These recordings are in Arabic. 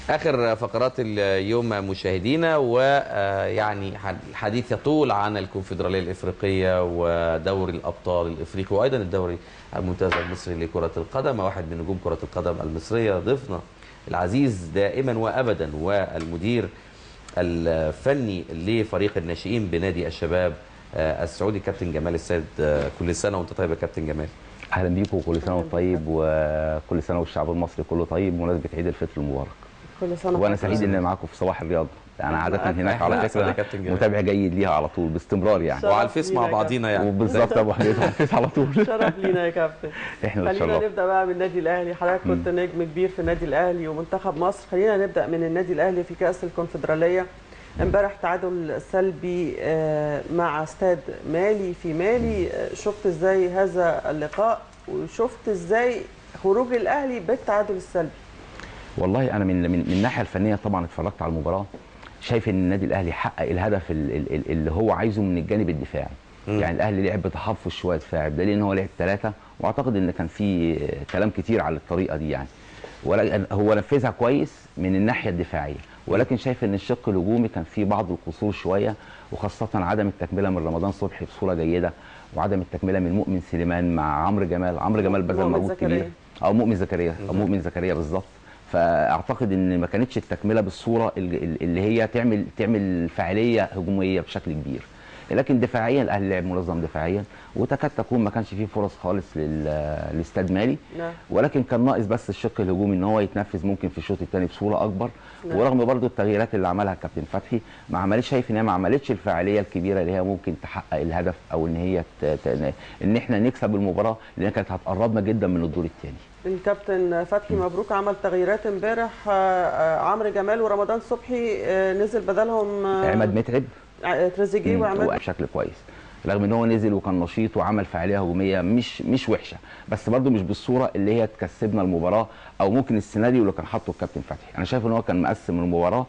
آخر فقرات اليوم مشاهدينا، ويعني الحديث يطول عن الكونفدرالية الإفريقية ودوري الأبطال الإفريقي وأيضا الدوري الممتاز المصري لكرة القدم. واحد من نجوم كرة القدم المصرية ضيفنا العزيز دائما وأبدا، والمدير الفني لفريق الناشئين بنادي الشباب السعودي كابتن جمال السيد. كل سنة وأنت طيب يا كابتن جمال. اهلا بيكم وكل سنه وانت طيب، وكل سنه والشعب المصري كله طيب بمناسبه عيد الفطر المبارك. كل سنه وانا سعيد اني معاكم في صباح الرياضه. انا عاده هناك على فكره متابع جيد ليها على طول باستمرار يعني، وعلى الفيس مع بعضينا يعني. وبالظبط ابو حميد على الفيس على طول. شرف لينا يا كابتن. احنا خلينا نبدا بقى من النادي الاهلي. حضرتك كنت نجم كبير في النادي الاهلي ومنتخب مصر. خلينا نبدا من النادي الاهلي في كاس الكونفدراليه. امبارح تعادل سلبي مع استاد مالي في مالي. شفت ازاي هذا اللقاء وشفت ازاي خروج الاهلي بالتعادل السلبي؟ والله انا من الناحيه الفنيه طبعا اتفرجت على المباراه، شايف ان النادي الاهلي حقق الهدف اللي هو عايزه من الجانب الدفاعي. يعني الاهلي لعب بتحفظ شويه دفاعي، بدليل ان هو لعب 3، واعتقد ان كان في كلام كتير على الطريقه دي يعني، ولكن هو نفذها كويس من الناحيه الدفاعيه. ولكن شايف ان الشق الهجومي كان فيه بعض القصور شويه، وخاصه عدم التكمله من رمضان صبحي بصوره جيده، وعدم التكمله من مؤمن سليمان مع عمرو جمال بذل مجهود كبير، او مؤمن زكريا بالظبط. فاعتقد ان ما كانتش التكمله بالصوره اللي هي تعمل فاعليه هجوميه بشكل كبير. لكن دفاعيا الاهلي لعب منظم دفاعيا، وتكاد تكون ما كانش فيه فرص خالص لاستاد مالي، ولكن كان ناقص بس الشق الهجومي ان هو يتنفذ ممكن في الشوط الثاني بصوره اكبر. ورغم برضو التغييرات اللي عملها الكابتن فتحي شايف ان هي ما عملتش الفاعليه الكبيره اللي هي ممكن تحقق الهدف، او ان هي ان احنا نكسب المباراه، لان كانت هتقربنا جدا من الدور الثاني. الكابتن فتحي مبروك عمل تغييرات امبارح. عمرو جمال ورمضان صبحي نزل بدلهم عماد متعب، تريزيجيه وعماد بشكل كويس، رغم ان هو نزل وكان نشيط وعمل فعاليه هجوميه مش وحشه، بس برده مش بالصوره اللي هي تكسبنا المباراه، او ممكن السيناريو اللي كان حاطه الكابتن فتحي. انا شايف ان هو كان مقسم المباراه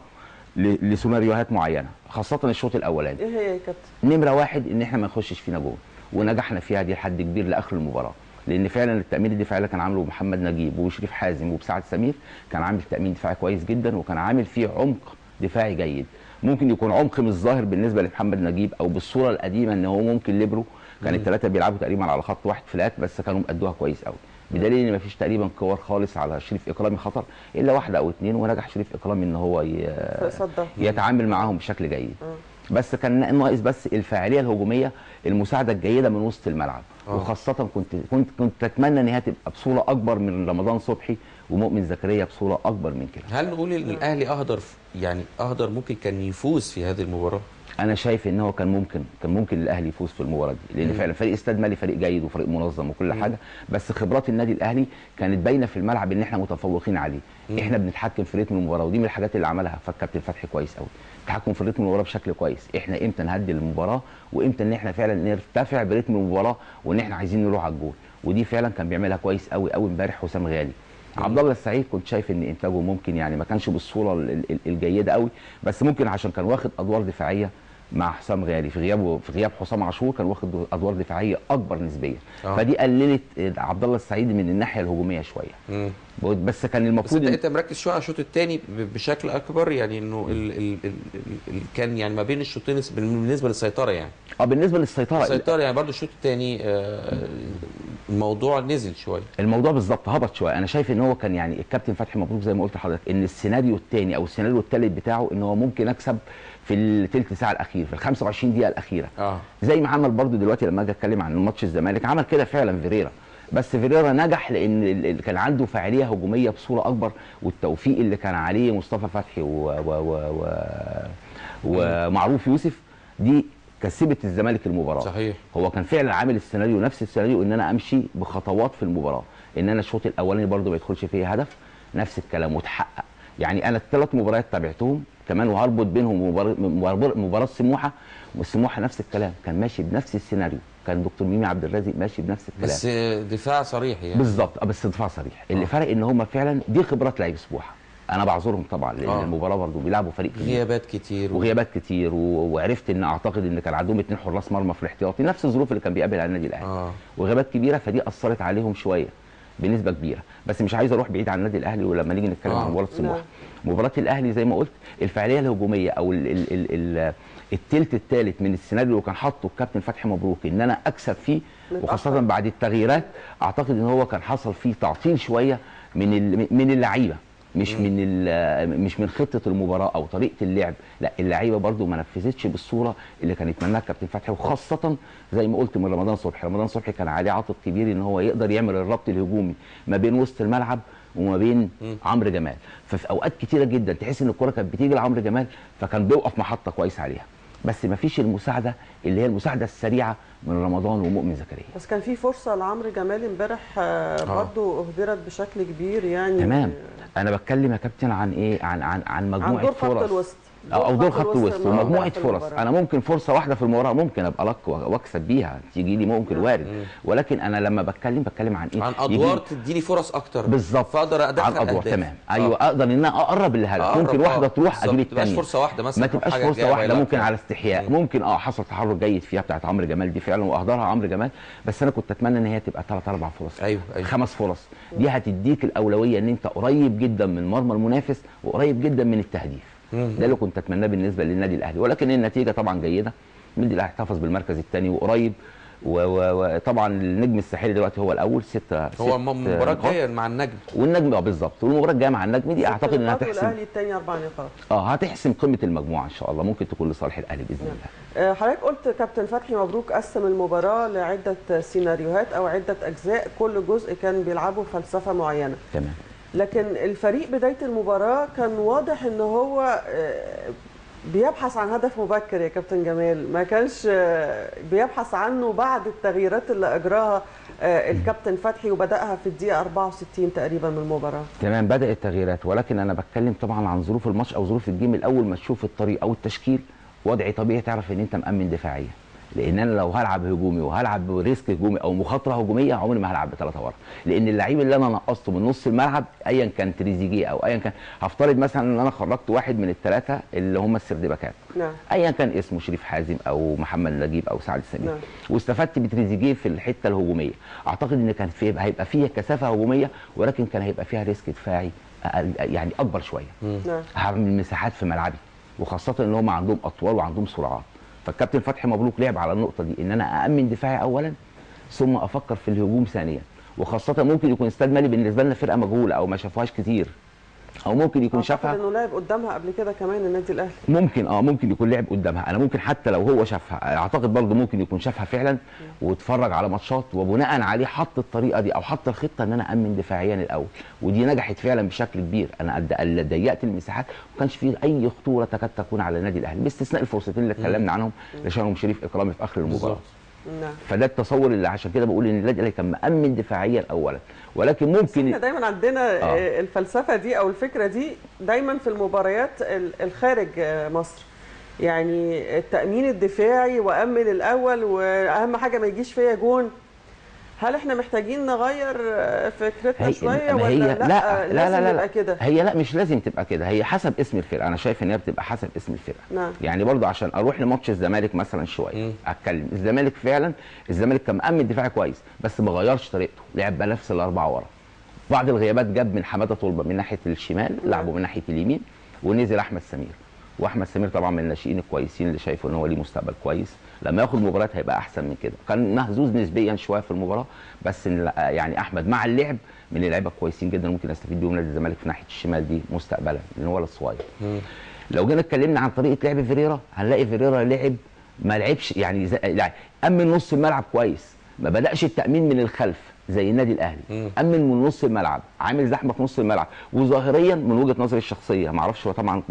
لسيناريوهات معينه، خاصه الشوط الاولاني. ايه هي يا كابتن؟ نمره 1 ان احنا ما نخشش فينا جول، ونجحنا فيها دي لحد كبير لاخر المباراه، لان فعلا التامين الدفاعي اللي كان عامله محمد نجيب وشريف حازم وبسعد سمير كان عامل تامين دفاعي كويس جدا، وكان عامل فيه عمق دفاعي جيد. ممكن يكون عمق مش ظاهر بالنسبه لمحمد نجيب، او بالصوره القديمه ان هو ممكن ليبرو، كان ال3 بيلعبوا تقريبا على خط واحد فلات، بس كانوا مأدوها كويس قوي، بدليل ان مفيش تقريبا كور خالص على شريف اكرامي خطر الا واحده او 2، ونجح شريف اكرامي ان هو يتعامل معاهم بشكل جيد. بس كان ناقص بس الفاعليه الهجوميه، المساعده الجيده من وسط الملعب. وخاصه كنت اتمنى ان هي تبقى بصوره اكبر من رمضان صبحي ومؤمن زكريا بصوره اكبر من كده. هل نقول ان الاهلي اهدر ممكن كان يفوز في هذه المباراه؟ انا شايف ان هو كان ممكن الاهلي يفوز في المباراه دي، لان فعلا فريق استاد مالي فريق جيد وفريق منظم وكل حاجه، بس خبرات النادي الاهلي كانت باينه في الملعب ان احنا متفوقين عليه. احنا بنتحكم في رتم المباراه، ودي من الحاجات اللي عملها فالكابتن فتحي كويس قوي، التحكم في رتم المباراه بشكل كويس. احنا امتى نهدي المباراه، وامتى ان احنا فعلا نرتفع برتم المباراه، وان احنا عايزين نروح على الجول، ودي فعلا كان بيعملها كويس قوي قوي امبارح حسام غالي. عبد الله السعيد كنت شايف ان انتاجه ممكن يعني ما كانش بالصوره الجيده قوي، بس ممكن عشان كان واخد ادوار دفاعيه مع حسام غالي في غياب حسام عاشور، كان واخد ادوار دفاعيه اكبر نسبيا. فدي قللت عبد الله السعيد من الناحيه الهجوميه شويه. بس كان المفروض انت مركز شويه على الشوط الثاني بشكل اكبر، يعني انه كان يعني ما بين الشوطين بالنسبه للسيطره يعني. بالنسبه للسيطره يعني برضو الشوط الثاني الموضوع نزل شويه، الموضوع بالظبط هبط شويه. انا شايف ان هو كان يعني الكابتن فتحي مبروك زي ما قلت لحضرتك، ان السيناريو الثاني او السيناريو الثالث بتاعه ان هو ممكن اكسب في الثلث ساعه الاخير، في ال 25 دقيقه الاخيره. زي ما عمل برضو دلوقتي لما اجي اتكلم عن ماتش الزمالك، عمل كده فعلا فيريرا، بس فيريرا نجح لان كان عنده فاعليه هجوميه بصوره اكبر، والتوفيق اللي كان عليه مصطفى فتحي ومعروف يوسف دي كسبت الزمالك المباراه. صحيح. هو كان فعلا عامل السيناريو نفس السيناريو، ان انا امشي بخطوات في المباراه، ان انا الشوط الاولاني برضو ما يدخلش فيه هدف، نفس الكلام وتحقق. يعني انا ال3 مباريات تابعتهم كمان، وهربط بينهم مباراه سموحه، والسموحه نفس الكلام، كان ماشي بنفس السيناريو، كان دكتور ميمي عبد الرازق ماشي بنفس الكلام، بس دفاع صريح يعني. بالظبط، بس دفاع صريح. اللي فرق ان هم فعلا دي خبرات لعيب سموحه، انا بعذرهم طبعا لان المباراه برضه بيلعبوا فريق كبير، غيابات كتير وعرفت ان اعتقد ان كان عندهم 2 حراس مرمى في الاحتياطي، نفس الظروف اللي كان بيقابل على النادي الاهلي، وغيابات كبيره، فدي اثرت عليهم شويه. بنسبه كبيره. بس مش عايز اروح بعيد عن النادي الاهلي، ولما نيجي نتكلم عن مباراه سموحه، مباراه الاهلي زي ما قلت الفعاليه الهجوميه او التلت الثالث من السيناريو اللي كان حاطه الكابتن فتحي مبروك ان انا اكسب فيه، وخاصه بعد التغييرات، اعتقد ان هو كان حصل فيه تعطيل شويه من اللعيبه، مش من خطه المباراه او طريقه اللعب، لا اللعيبه برده ما نفذتش بالصوره اللي كان يتمناها الكابتن فتحي، وخاصه زي ما قلت من رمضان صبحي. رمضان صبحي كان عليه عاتق كبير ان هو يقدر يعمل الربط الهجومي ما بين وسط الملعب وما بين عمرو جمال. ففي اوقات كتيره جدا تحس ان الكره كانت بتيجي لعمرو جمال فكان بيوقف محطه كويس عليها، بس ما فيش المساعده اللي هي المساعده السريعه من رمضان ومؤمن زكريا. بس كان في فرصه لعمرو جمال امبارح برضه اهدرت بشكل كبير يعني. تمام. انا بتكلم يا كابتن عن ايه؟ عن مجموعه فرص، دور خط الوسط او دور خط الوسط ومجموعه فرص. انا ممكن فرصه واحده في المباراه ممكن ابقى لك واكسب بيها، تيجي لي ممكن وارد، ولكن انا لما بتكلم عن ايه؟ عن ادوار تديني فرص اكتر بالظبط، فاقدر ادخل عن ادوار. تمام. ايوه اقدر ان انا اقرب للهدف. ممكن واحده تروح اجيب الثانيه، ما تبقاش فرصه واحده مثلا، ما تبقاش فرصه واحده، ممكن على استحياء. ممكن حصل تحرك جيد فيها بتاعت عمرو جمال دي فعلا واهدرها عمرو جمال، بس انا كنت اتمنى ان هي تبقى 3 4 فرص، ايوه 5 فرص. دي هتديك الاولويه ان انت قريب جدا من مرمى المنافس وقريب جدا من التهديف. ده اللي كنت اتمناه بالنسبه للنادي الاهلي، ولكن النتيجه طبعا جيده. النادي الاهلي احتفظ بالمركز الثاني وقريب، وطبعا النجم الساحلي دلوقتي هو الاول 6. هو المباراه الجايه مع النجم، والنجم بالظبط، والمباراه الجايه مع النجم دي اعتقد انها هتحسم، والاهلي الثاني 4 نقاط. هتحسم قمه المجموعه ان شاء الله، ممكن تكون لصالح الاهلي باذن الله. حضرتك قلت كابتن فتحي مبروك قسم المباراه لعده سيناريوهات او عده اجزاء، كل جزء كان بيلعبوا فلسفه معينه. تمام. لكن الفريق بدايه المباراه كان واضح ان هو بيبحث عن هدف مبكر يا كابتن جمال، ما كانش بيبحث عنه بعد التغييرات اللي اجراها الكابتن فتحي، وبداها في الدقيقه 64 تقريبا من المباراه. تمام، بدا التغييرات، ولكن انا بتكلم طبعا عن ظروف الماتش او ظروف الجيم. الاول ما تشوف الطريق او التشكيل وضعي طبيعي تعرف ان انت مأمن دفاعيا، لان انا لو هلعب هجومي وهلعب بريسك هجومي او مخاطره هجوميه عمري ما هلعب ب3 ورا، لان اللعيب اللي انا نقصته من نص الملعب ايا كان تريزيجيه او ايا كان، هفترض مثلا ان انا خرجت واحد من ال3 اللي هم السردباكات، ايا كان اسمه شريف حازم او محمد نجيب او سعد السمير، واستفدت بتريزيجيه في الحته الهجوميه، اعتقد ان كان هيبقى فيها كثافه هجوميه، ولكن كان هيبقى فيها ريسك دفاعي يعني اكبر شويه. هعمل مساحات في ملعبي، وخاصه ان هم عندهم اطوال وعندهم سرعات. فالكابتن فتحي مبروك لعب على النقطه دي، ان انا أأمن دفاعي اولا ثم افكر في الهجوم ثانيا، وخاصه ممكن يكون استاد مالي بالنسبه لنا فرقه مجهوله او ما شافوهاش كتير، او ممكن يكون شافها. اعتقد انه لعب قدامها قبل كده كمان النادي الاهلي. ممكن يكون لعب قدامها، انا ممكن حتى لو هو شافها اعتقد برضه ممكن يكون شافها فعلا واتفرج على ماتشات وبناء عليه حط الطريقه دي او حط الخطه ان انا امن دفاعيا الاول، ودي نجحت فعلا بشكل كبير. انا ضيقت المساحات وما كانش فيه اي خطوره تكاد تكون على النادي الاهلي باستثناء الفرصتين اللي اتكلمنا عنهم اللي شانهم شريف اكرامي في اخر المباراه. فده التصور اللي عشان كده بقول ان النادي الاهلي كان مأمن دفاعيا اولا، ولكن ممكن احنا دايما عندنا الفلسفه دي او الفكره دي دايما في المباريات الخارج مصر، يعني التأمين الدفاعي وأمن الأول وأهم حاجة ما يجيش فيا جون. هل احنا محتاجين نغير فكرتنا شويه ولا لا يبقى كده؟ هي لا مش لازم تبقى كده، هي حسب اسم الفرقه. انا شايف ان هي بتبقى حسب اسم الفرقه. نعم. يعني برضو عشان اروح لماتش الزمالك مثلا شويه اتكلم، الزمالك فعلا الزمالك كان مأمن دفاعي كويس بس ما غيرش طريقته، لعب بنفس الاربعه ورا. بعض الغيابات جاب من حماده طلبه من ناحيه الشمال، لعبه من ناحيه اليمين، ونزل احمد سمير. واحمد سمير طبعا من الناشئين الكويسين اللي شايفه ان هو ليه مستقبل كويس، لما ياخد مباريات هيبقى احسن من كده. كان مهزوز نسبيا شويه في المباراه، بس يعني احمد مع اللعب من اللعيبه كويسين جدا ممكن استفيد بيهم نادي الزمالك في ناحيه الشمال دي مستقبلا، لان هو ولد صغير. لو جينا اتكلمنا عن طريقه لعب فيريرا هنلاقي فيريرا لعب ما لعبش يعني امن نص الملعب كويس، ما بداش التامين من الخلف زي النادي الاهلي، امن من نص الملعب، عامل زحمه في نص الملعب، وظاهريا من وجهه نظري الشخصيه ما اعرفش هو طبعا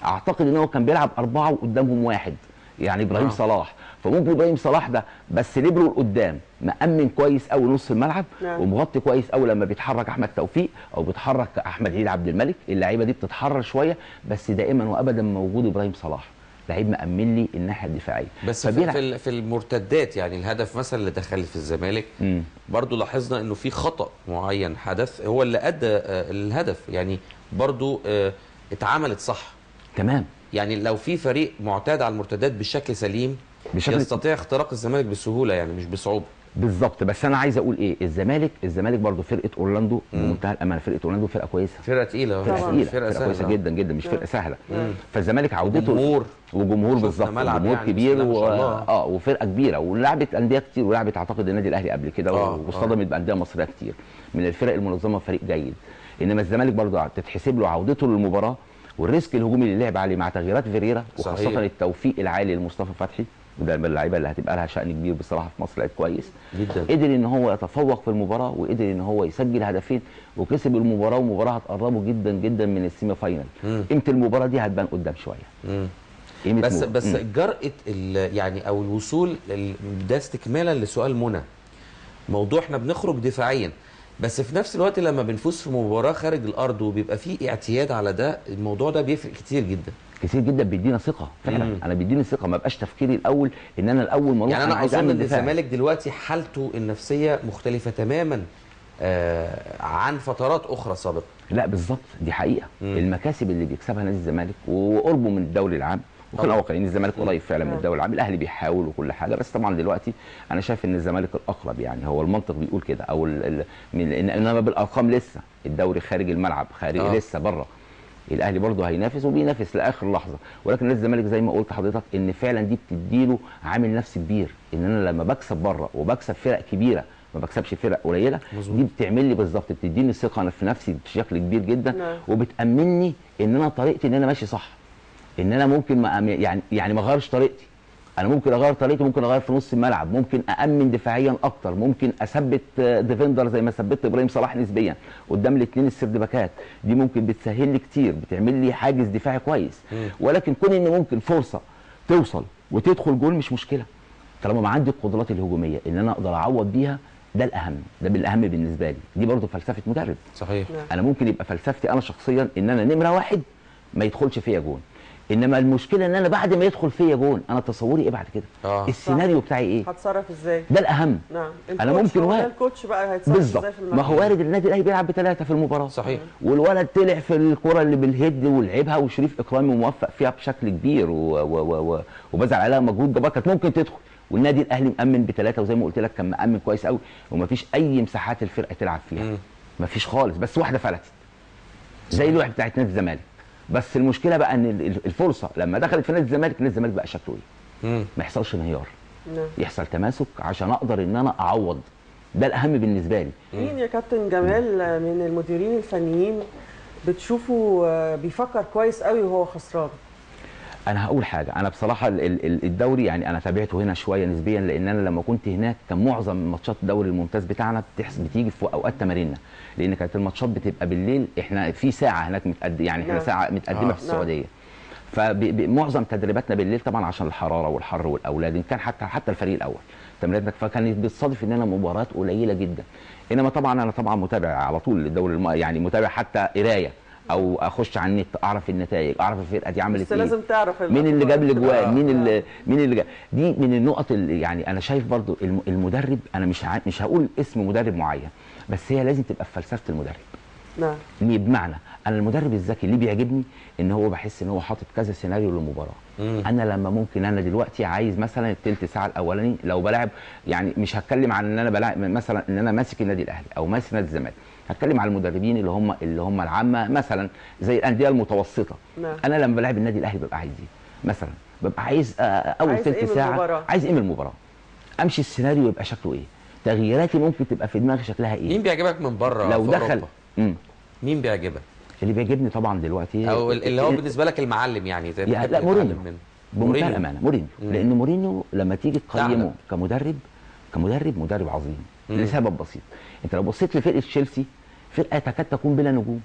اعتقد ان هو كان بيلعب 4 وقدامهم 1، يعني ابراهيم صلاح. فممكن ابراهيم صلاح ده بس ليبرو لقدام مأمن كويس قوي نص الملعب ومغطي كويس قوي لما بيتحرك احمد توفيق او بيتحرك احمد عيد عبد الملك، اللعيبه دي بتتحرر شويه، بس دائما وابدا موجود ابراهيم صلاح لعيب مأمن لي الناحيه الدفاعيه. بس في المرتدات يعني الهدف مثلا اللي دخل في الزمالك برضو لاحظنا انه في خطأ معين حدث هو اللي ادى الهدف، يعني برضو اتعملت صح. تمام. يعني لو في فريق معتاد على المرتدات بشكل سليم يستطيع اختراق الزمالك بسهوله يعني مش بصعوبه. بالظبط. بس انا عايز اقول ايه، الزمالك برضه فرقه اورلاندو بمنتهى الامانه، فرقه اورلاندو فرقه كويسه، فرقه تقيله، فرقه كويسه جدا جدا، مش فرقه سهله. فالزمالك عودته وجمهور بالظبط، جمهور يعني كبير وفرقه كبيره، ولعبت انديه كتير، ولعبت اعتقد النادي الاهلي قبل كده واصطدمت بانديه مصريه كتير، من الفرق المنظمه فريق جيد. انما الزمالك برضه تتحسب له عودته للمباراه والريسك الهجومي اللي لعب عليه مع تغييرات فيريرا، وخاصه التوفيق العالي لمصطفى فتحي، وده من اللعيبه اللي هتبقى لها شأن كبير بصراحه في مصر، لعيب كويس جدا. قدر ان هو يتفوق في المباراه، وقدر ان هو يسجل هدفين وكسب المباراه، ومباراه هتقربه جدا جدا من السيمي فاينل. قيمه المباراه دي هتبان قدام شويه. بس جرأة يعني او الوصول ده استكمالا لسؤال منى، موضوع احنا بنخرج دفاعيا، بس في نفس الوقت لما بنفوز في مباراه خارج الارض وبيبقى فيه اعتياد على ده، الموضوع ده بيفرق كتير جدا كتير جدا، بيدينا ثقه فعلا. انا بيديني ثقه، ما بقاش تفكيري الاول ان انا الاول ما اروح يعني انا عايز اظن اعمل ان دفاع. الزمالك دلوقتي حالته النفسيه مختلفه تماما عن فترات اخرى سابقه. لا بالظبط، دي حقيقه. المكاسب اللي بيكسبها نادي الزمالك وقربه من الدوري العام، وكان واقعيين الزمالك قريب فعلا من الدوري العام، الاهلي بيحاول وكل حاجه، بس طبعا دلوقتي انا شايف ان الزمالك الاقرب، يعني هو المنطق بيقول كده، او انما بالارقام لسه الدوري خارج الملعب، خارج لسه بره. الاهلي برضه هينافس وبينافس لاخر لحظه، ولكن نادي الزمالك زي ما قلت لحضرتك ان فعلا دي بتديله عامل نفسي كبير، ان انا لما بكسب بره وبكسب فرق كبيره ما بكسبش فرق قليله، دي بتعمل لي بالظبط، بتديني ثقه في نفسي بشكل كبير جدا، وبتامني ان انا طريقتي ان انا ماشي صح، ان انا ممكن ما يعني ما اغيرش طريقتي، انا ممكن اغير طريقتي، ممكن اغير في نص الملعب، ممكن امن دفاعيا اكتر، ممكن اثبت ديفندر زي ما ثبت ابراهيم صلاح نسبيا قدام الاثنين السرد باكات، دي ممكن بتسهل لي كتير، بتعمل لي حاجز دفاعي كويس. ولكن كون ان ممكن فرصه توصل وتدخل جول مش مشكله، طالما ما عندي القدرات الهجوميه ان انا اقدر اعوض بيها، ده الاهم، ده بالاهم بالنسبه لي. دي برضه فلسفه مدرب. صحيح. انا ممكن يبقى فلسفتي انا شخصيا ان انا نمره واحد ما يدخلش فيا جون، انما المشكله ان انا بعد ما يدخل فيا جون انا تصوري ايه بعد كده؟ السيناريو بتاعي ايه؟ هتصرف ازاي؟ ده الاهم. نعم. انا ممكن الكوتش بقى هيتصرف ازاي في الملعب؟ ما هو وارد النادي الاهلي بيلعب بثلاثه في المباراه، صحيح، والولد طلع في الكره اللي بالهيد ولعبها، وشريف اكرامي موفق فيها بشكل كبير وبذل عليها مجهود جبار، كانت ممكن تدخل، والنادي الاهلي مأمن بثلاثه، وزي ما قلت لك كان مأمن كويس قوي، ومفيش اي مساحات الفرقه تلعب فيها، مفيش خالص، بس واحده فلتت زي الواحد بتاعت نادي الزمالك. بس المشكله بقى ان الفرصه لما دخلت في نادي الزمالك، نادي الزمالك بقى شكله ايه؟ ما يحصلش انهيار، يحصل تماسك عشان اقدر ان انا اعوض، ده الاهم بالنسبه لي. مين يا كابتن جمال من المديرين الفنيين بتشوفه بيفكر كويس قوي وهو خسران؟ انا هقول حاجه، انا بصراحه الدوري يعني انا تابعته هنا شويه نسبيا، لان انا لما كنت هناك كان معظم ماتشات الدوري الممتاز بتاعنا بتيجي في اوقات تماريننا، لان كانت الماتشات بتبقى بالليل، احنا في ساعه هناك متقدم، يعني احنا ساعه متقدمه في السعوديه، فمعظم تدريباتنا بالليل طبعا عشان الحراره والحر والاولاد، ان كان حتى الفريق الاول تمريناتنا، فكانت بتصادف ان انا مباريات قليله جدا. انما طبعا انا طبعا متابع على طول الدوري، يعني متابع حتى قرايه، او اخش على النت اعرف النتائج، اعرف الفرقه دي عملت ايه، لازم تعرف مين اللي جاب الاجوان، مين اللي جاب. دي من النقط اللي يعني انا شايف برضو المدرب، انا مش هقول اسم مدرب معين، بس هي لازم تبقى في فلسفه المدرب. نعم. بمعنى انا المدرب الذكي اللي بيعجبني ان هو بحس ان هو حاطط كذا سيناريو للمباراه. انا لما ممكن انا دلوقتي عايز مثلا الثلث ساعه الاولاني لو بلاعب، يعني مش هتكلم عن ان انا بلاعب مثلا ان انا ماسك النادي الاهلي او ماسك نادي الزمالك، هتكلم على المدربين اللي هم العامه مثلا زي الانديه المتوسطه. نعم. انا لما بلاعب النادي الاهلي ببقى عايز ايه؟ مثلا ببقى عايز اول ثلث ساعه عايز ايه من المباراه؟ امشي السيناريو يبقى شكله ايه؟ تغييراتي ممكن تبقى في دماغي شكلها ايه؟ مين بيعجبك من بره لو دخل مين بيعجبك؟ اللي بيعجبني طبعا دلوقتي او اللي هو بالنسبه لك المعلم، يعني زي لا مورينيو، بمنتهى الامانه مورينيو، لان مورينيو لما تيجي تقيمه كمدرب عظيم لسبب بسيط. انت لو بصيت لفرقه تشيلسي، فرقه تكاد تكون بلا نجوم،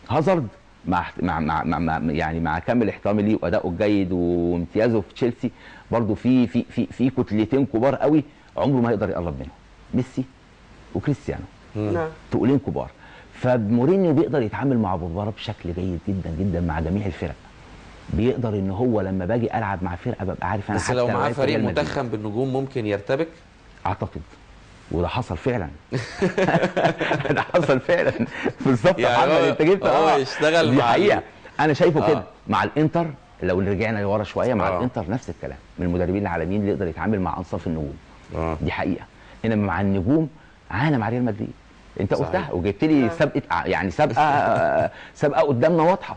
هازارد مع كامل احترامي ليه وادائه الجيد وامتيازه في تشيلسي، برضه في كتلتين كبار قوي عمره ما هيقدر يقرب منهم، ميسي وكريستيانو، تقولين كبار. فمورينيو بيقدر يتعامل مع المباراه بشكل جيد جدا جدا مع جميع الفرق، بيقدر ان هو لما باجي العب مع فرقه ببقى عارف انا بس لو معاه فريق متخم بالنجوم ممكن يرتبك اعتقد، وده حصل فعلا. ده حصل فعلا بالظبط. يعني انت جبت هو يشتغل مع حقيقه انا شايفه كده مع الانتر. لو رجعنا لورا شويه مع الانتر نفس الكلام، من المدربين العالميين اللي يقدر يتعامل مع انصاف النجوم. دي حقيقه. انما مع النجوم عانى مع ريال مدريد. انت صحيح. قلتها وجبت لي سابقه، يعني سابقه قدامنا واضحه.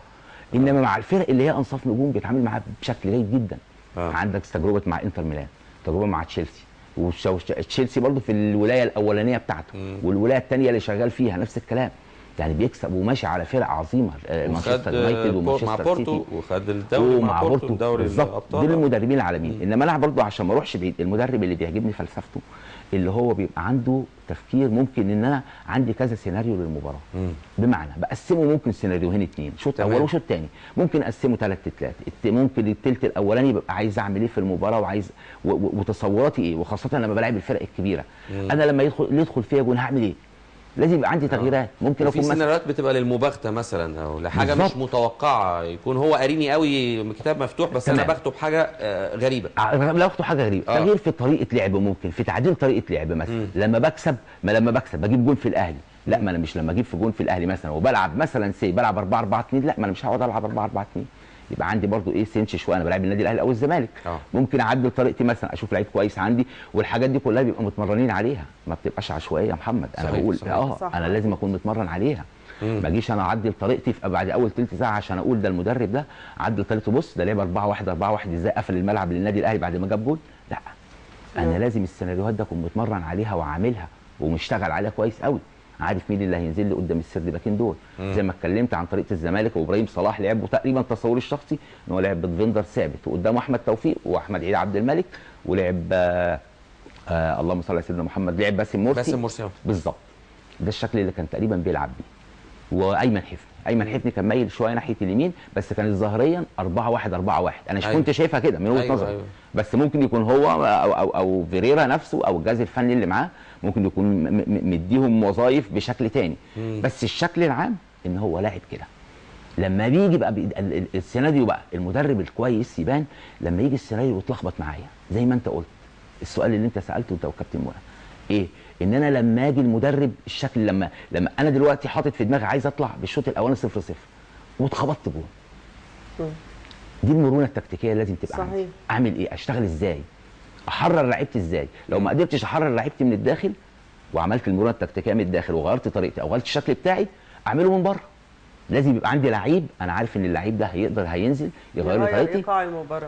انما مع الفرق اللي هي انصاف نجوم بيتعامل معاها بشكل جيد جدا. عندك تجربه مع انتر ميلان، تجربه مع تشيلسي، وتشيلسي برضه في الولايه الاولانيه بتاعته والولايه الثانيه اللي شغال فيها نفس الكلام. يعني بيكسب وماشي على فرق عظيمه، مانشستر يونايتد ومانشستر سيتي، وخد الدوري مع بورتو، دوري الابطال. دول المدربين العالميين. انما انا برضه عشان ما اروحش بعيد، المدرب اللي بيعجبني فلسفته اللي هو بيبقى عنده تفكير، ممكن ان انا عندي كذا سيناريو للمباراه. بمعنى بقسمه ممكن سيناريوهين اتنين، شوط اول وشوط ثاني، ممكن اقسمه 3-3، ممكن الثلث الاولاني يبقى عايز اعمل ايه في المباراه وعايز وتصوراتي ايه، وخاصه لما بلعب الفرق الكبيره. انا لما يدخل فيها جون هعمل ايه؟ لازم يبقى عندي تغييرات. ممكن اكون في سيناريوهات بتبقى للمباغته مثلا او لحاجه مش متوقعه، يكون هو قاريني قوي كتاب مفتوح بس انا باخده بحاجه غريبه. لا باخده حاجه غريبه، تغيير في طريقه لعب، ممكن في تعديل طريقه لعب مثلا. لما بكسب بجيب جون في الاهلي، لا ما انا مش لما اجيب في جون في الاهلي مثلا وبلعب مثلا بلعب 4-4-2، لا ما انا مش هقعد العب 4-4-2. يبقى عندي برضو ايه سنش شويه، انا بلعب النادي الاهلي او الزمالك. ممكن اعدل طريقتي مثلا، اشوف لعيب كويس عندي، والحاجات دي كلها بيبقى متمرنين عليها، ما بتبقاش عشوائيه يا محمد. انا صحيح بقول صحيح. انا لازم اكون متمرن عليها. ما اجيش انا اعدل طريقتي في بعد اول ثلث ساعه عشان اقول ده المدرب ده عدل طريقته، بص ده لعب 4-1 ازاي قفل الملعب للنادي الاهلي بعد ما جاب جول. لا انا لازم السيناريوهات ده اكون متمرن عليها وعاملها ومشتغل عليها كويس قوي، عارف مين اللي هينزل لي قدام السرد باكين دول. زي ما اتكلمت عن طريقه الزمالك وابراهيم صلاح لعب، تقريبا تصوري الشخصي ان هو لعب بدفندر ثابت وقدامه احمد توفيق واحمد عيد عبد الملك، ولعب اللهم صل على سيدنا محمد، لعب باسم مرسي بالظبط. ده الشكل اللي كان تقريبا بيلعب بيه. وايمن حفني كان مايل شويه ناحيه اليمين، بس كانت ظاهريا 4-1 انا كنت شايفها كده من وجهه نظري. بس ممكن يكون هو او فيريرا نفسه او الجهاز الفني اللي معاه ممكن يكون مديهم وظائف بشكل تاني. بس الشكل العام ان هو لاعب كده. لما بيجي بقى السيناريو بقى المدرب الكويس يبان لما يجي السيناريو يتلخبط معايا، زي ما انت قلت السؤال اللي انت سالته انت وكابتن منى ايه، ان انا لما اجي المدرب الشكل، لما انا دلوقتي حاطط في دماغي عايز اطلع بالشوط الاولاني 0-0 واتخبطت جول، دي المرونه التكتيكيه لازم تبقى صحيح. عندي. اعمل ايه؟ اشتغل ازاي؟ احرر لعيبتي ازاي؟ لو ما قدرتش احرر لعيبتي من الداخل وعملت المرونه التكتيكيه من الداخل وغيرت طريقتي او غيرت الشكل بتاعي، اعمله من بره. لازم يبقى عندي لعيب انا عارف ان اللعيب ده هينزل يغير لي طريقتي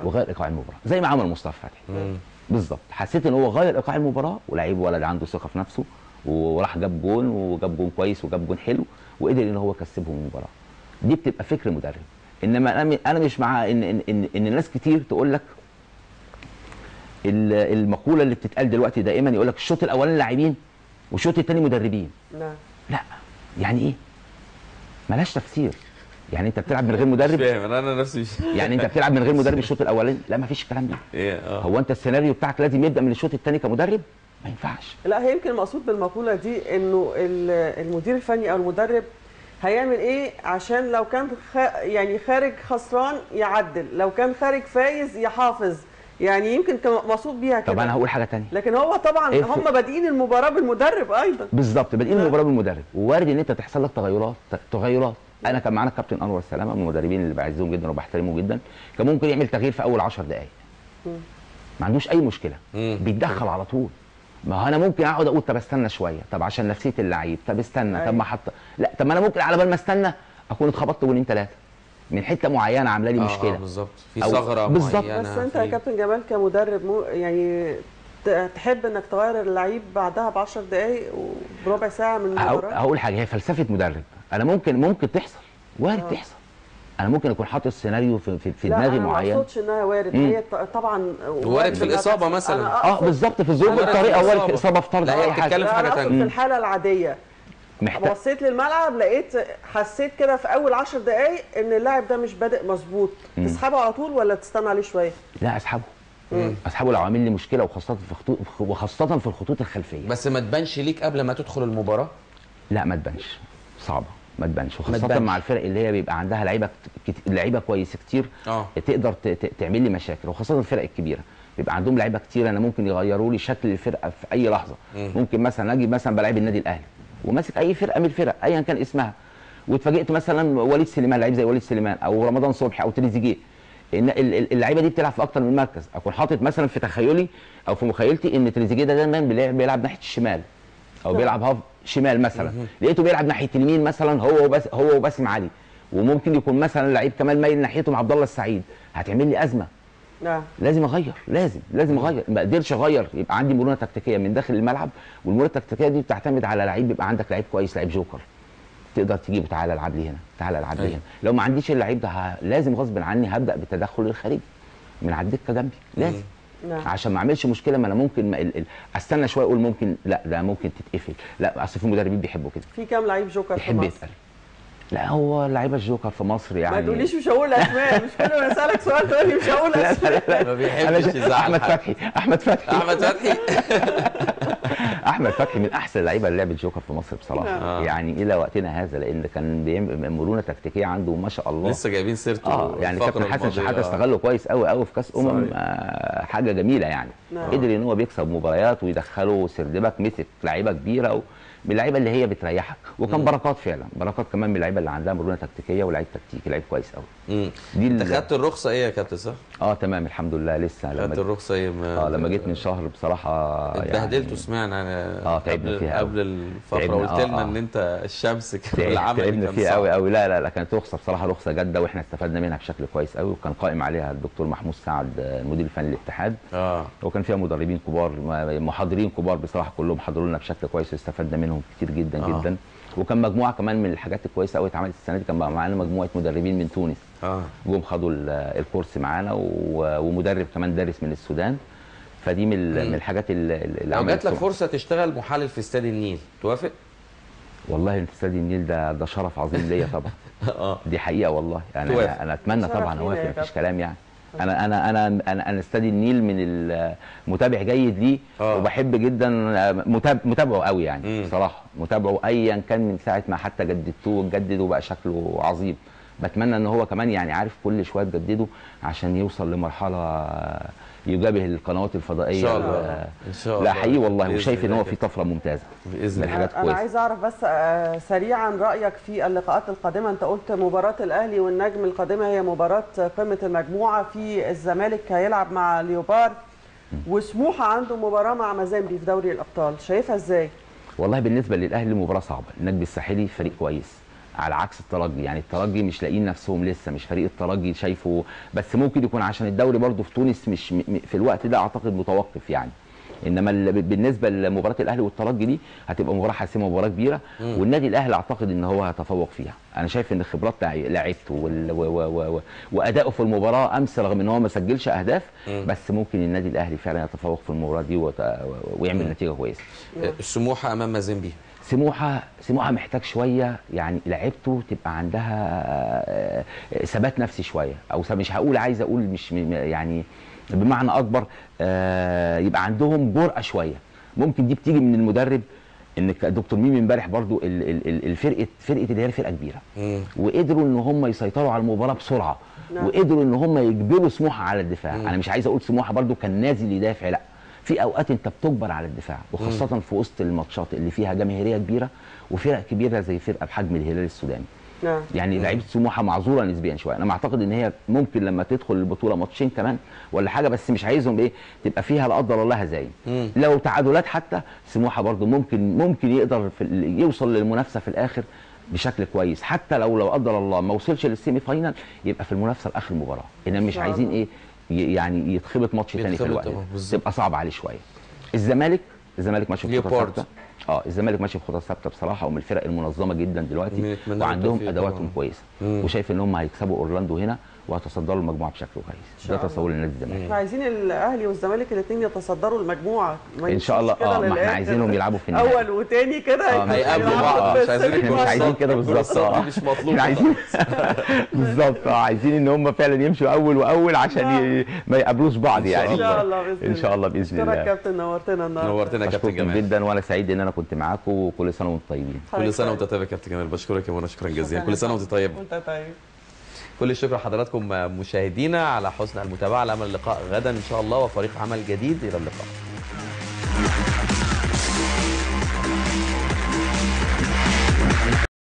وغير ايقاع المباراه، زي ما عمل مصطفى فتحي بالظبط. حسيت ان هو غير ايقاع المباراه، ولعيب ولد عنده ثقه في نفسه وراح جاب جون كويس وجاب جون حلو وقدر ان هو يكسبهم المباراه. دي بتبقى فكر مدرب. انما انا مش مع ان ناس كتير تقول لك المقوله اللي بتتقال دلوقتي دائما، يقول لك الشوط الاولاني لاعبين والشوط الثاني مدربين. لا يعني ايه؟ ملهاش تفسير. يعني انت بتلعب من غير مدرب؟ مش فاهم انا نفسي يعني انت بتلعب من غير مدرب الشوط الاولاني؟ لا ما فيش الكلام ده. هو انت السيناريو بتاعك لازم يبدا من الشوط الثاني كمدرب؟ ما ينفعش. لا هي يمكن المقصود بالمقوله دي انه المدير الفني او المدرب هيعمل ايه عشان لو كان يعني خارج خسران يعدل، لو كان خارج فايز يحافظ، يعني يمكن كان مقصود بيها كده. طب انا هقول حاجه ثانيه، لكن هو طبعا هم بادئين المباراه بالمدرب ايضا. بالظبط، بادئين المباراه بالمدرب، ووارد ان انت تحصل لك تغيرات. انا كان معانا الكابتن انور سلامه من المدربين اللي بعزهم جدا وبحترمه جدا، كان ممكن يعمل تغيير في اول 10 دقائق ما عندوش اي مشكله، بيتدخل على طول. ما هو انا ممكن اقعد اقول طب استنى شويه، طب عشان نفسيه اللعيب، طب استنى، طب ما لا، طب ما انا ممكن على بال ما استنى اكون اتخبطت جولين 3 من حته معينه عامله لي مشكله. بالظبط، في ثغره معينه. بس انت يا كابتن جمال كمدرب يعني تحب انك تغير اللعيب بعدها ب 10 دقائق وبربع ساعه من المباراه؟ هقول حاجه، هي فلسفه مدرب. انا ممكن تحصل، وارد تحصل. انا ممكن اكون حاطط سيناريو في دماغي معين. لا ما اقصدش انها وارد، هي طبعا وارد في الاصابه مثلا. بالظبط، في الظروف الطريقه، وارد في اصابه في طرد اي حاجه. في حاجه ثانيه. في الحاله العاديه بصيت للملعب حسيت كده في اول 10 دقائق ان اللاعب ده مش بادئ مظبوط، تسحبه على طول ولا تستنى عليه شويه؟ لا اسحبه لو عامل لي مشكله، وخاصه في الخطوط الخلفيه. بس ما تبانش ليك قبل ما تدخل المباراه؟ لا ما تبانش، صعبه ما تبانش، وخاصه مع الفرق اللي هي بيبقى عندها لعيبه كويسه كتير تقدر تعمل لي مشاكل، وخاصه الفرق الكبيره بيبقى عندهم لعيبه كتير، انا ممكن يغيروا لي شكل الفرقه في اي لحظه. ممكن مثلا اجي مثلا بلعب النادي الاهلي وماسك اي فرقه من الفرق ايا كان اسمها، واتفاجئت مثلا وليد سليمان، لعيب زي وليد سليمان او رمضان صبحي او تريزيجيه، ان اللعيبه دي بتلعب في اكتر من مركز. اكون حاطط مثلا في تخيلي او في مخيلتي ان تريزيجيه ده دايما بيلعب ناحيه الشمال او بيلعب هاف شمال مثلا، لقيته بيلعب ناحيه اليمين مثلا هو وباسم علي، وممكن يكون مثلا لعيب كمان مايل ناحيته مع عبد الله السعيد، هتعمل لي ازمه. لازم اغير، لازم اغير. ما قدرش اغير يبقى عندي مرونه تكتيكيه من داخل الملعب، والمرونه التكتيكيه دي بتعتمد على لعيب، يبقى عندك لعيب كويس، لعيب جوكر تقدر تجيبه، تعالى العب لي هنا، تعالى العب لي هنا. لو ما عنديش اللعيب ده لازم غصب عني هبدا بالتدخل الخارجي من على الدكه جنبي، لازم عشان ما اعملش مشكله. ما انا ممكن استنى شويه اقول ممكن لا ده ممكن تتقفل، لا اصل في مدربين بيحبوا كده. في كام لعيب جوكر في مصر؟ لا هو لعيبه الجوكر في مصر يعني ما تقوليش مش هقول اسماء، مش كل ما اسالك سؤال تقول لي مش هقول اسماء. لا ما بيحبش يزعل. احمد فتحي احمد فتحي من احسن اللعيبه اللي لعبت جوكر في مصر بصراحه. يعني الى وقتنا هذا، لان كان بيعمل مرونه تكتيكيه عنده ما شاء الله. لسه جايبين سيرته. يعني كابتن حسن شحاته استغله كويس قوي في كاس حاجه جميله يعني. قدر ان هو بيكسب مباريات ويدخله سردبك، مسك لعيبه كبيره من اللعيبه اللي هي بتريحك. وكان بركات فعلا، بركات كمان من اللعيبه اللي عندها مرونه تكتيكيه ولاعيب تكتيكي، لعيب كويس قوي. انت خدت الرخصه ايه يا كابتن صح؟ تمام الحمد لله لسه. خدت الرخصه ايه؟ لما جيت من شهر بصراحه اتبهدلت وسمعنا انا تعبنا فيها قبل الفقره قلت لنا ان انت الشمس كان العمل تعبنا فيها قوي. لا كانت رخصه بصراحه، رخصه جاده، واحنا استفدنا منها بشكل كويس قوي، وكان قائم عليها الدكتور محمود سعد المدير الفني للاتحاد. وكان فيها مدربين كبار، محاضرين كبار بصراحه، كلهم حضروا لنا بشكل كويس واستفدنا منهم كتير جدا جدا. وكان مجموعه كمان من الحاجات الكويسه قوي اتعملت السنه دي، كان معانا مجموعه مدربين من تونس جم خدوا الكورس معانا، ومدرب كمان دارس من السودان. فدي من الحاجات اللي لو جات لك فرصه تشتغل محلل في استاد النيل توافق؟ والله استاد النيل ده شرف عظيم ليا طبعا. دي حقيقه والله يعني. انا اتمنى طبعا اوافق، مفيش كلام يعني. انا استاد النيل من المتابع جيد ليه، وبحب جدا متابعه قوي يعني بصراحه، متابعه ايا كان من ساعه ما حتى جددتوه وجدد وبقى شكله عظيم. بتمنى ان هو كمان يعني عارف كل شويه تجدده عشان يوصل لمرحله يجابه القنوات الفضائيه. ان شاء الله ان شاء الله. لا حقيقي والله، وشايف ان هو في طفره ممتازه باذن الله. انا عايز اعرف بس سريعا رايك في اللقاءات القادمه. انت قلت مباراه الاهلي والنجم القادمه هي مباراه قمه المجموعه، في الزمالك هيلعب مع ليوبار، وسموحه عنده مباراه مع مازيمبي في دوري الابطال، شايفها ازاي؟ والله بالنسبه للاهلي مباراه صعبه، النجم الساحلي فريق كويس على عكس الترجي. يعني الترجي مش لاقيين نفسهم لسه، مش فريق الترجي شايفه، بس ممكن يكون عشان الدوري برضه في تونس مش في الوقت ده اعتقد متوقف يعني. انما بالنسبه لمباراه الاهلي والترجي دي هتبقى مباراه حاسمه، مباراه كبيره، والنادي الاهلي اعتقد ان هو هيتفوق فيها. انا شايف ان خبرات لعيبته وادائه في المباراه امس، رغم ان هو ما سجلش اهداف، بس ممكن النادي الاهلي فعلا يتفوق في المباراه دي ويعمل نتيجه كويسه. السموحه امام مازيمبي. سموحه محتاج شويه يعني لعيبته تبقى عندها ثبات نفسي شويه، او مش هقول، عايز اقول مش يعني بمعنى اكبر، يبقى عندهم جرأه شويه. ممكن دي بتيجي من المدرب، ان دكتور ميمي امبارح برضو فرقه اللي هي فرقه كبيره، وقدروا ان هم يسيطروا على المباراه بسرعه، وقدروا ان هم يجبروا سموحه على الدفاع. انا مش عايز اقول سموحه برضو كان نازل يدافع، لا، في اوقات انت بتجبر على الدفاع، وخاصه في وسط الماتشات اللي فيها جماهيريه كبيره وفرق كبيره زي فرقه بحجم الهلال السوداني. يعني لعيبه سموحه معذوره نسبيا شويه. انا اعتقد ان هي ممكن لما تدخل البطوله ماتشين كمان ولا حاجه، بس مش عايزهم ايه تبقى فيها لا قدر الله هزايم. لو تعادلات حتى سموحه برضو ممكن يقدر يوصل للمنافسه في الاخر بشكل كويس، حتى لو قدر الله ما وصلش للسيمي فاينال يبقى في المنافسه لاخر مباراه. انما مش عايزين ايه يعني يتخبط ماتش ثاني في الوقت، تبقى صعب عليه شويه. الزمالك ماشي بخطه ثابته. الزمالك ماشي بخطه ثابته بصراحه، ومن الفرق المنظمه جدا دلوقتي، وعندهم ادواتهم كويسه، وشايف ان هم هيكسبوا اورلاندو هنا وهتصدروا المجموعه بشكل كويس. ده تصور لنادي الزمالك. احنا عايزين الاهلي والزمالك الاثنين يتصدروا المجموعه ان شاء الله. ما احنا عايزينهم يلعبوا في النهائي اول وثاني كده، هيقابلوا بعض. مش عايزين كده بالظبط. مش مطلوب عايزين بالظبط. عايزين ان هم فعلا يمشوا اول عشان ما يقابلوش بعض يعني. ان شاء الله باذن الله. ان شاء الله باذن الله. شكرا كابتن، نورتنا النهارده. نورتنا يا كابتن جمال جدا، وانا سعيد ان انا كنت معاكم، وكل سنه وانتم طيبين. كل سنه وانت طيب يا كابتن جمال. بشكرك يا منى، شكرا جزيلا. كل سنه وانت طيب. وانت طيب. كل الشكر لحضراتكم مشاهدينا على حسن المتابعه. على امل اللقاء غدا ان شاء الله وفريق عمل جديد. الى اللقاء.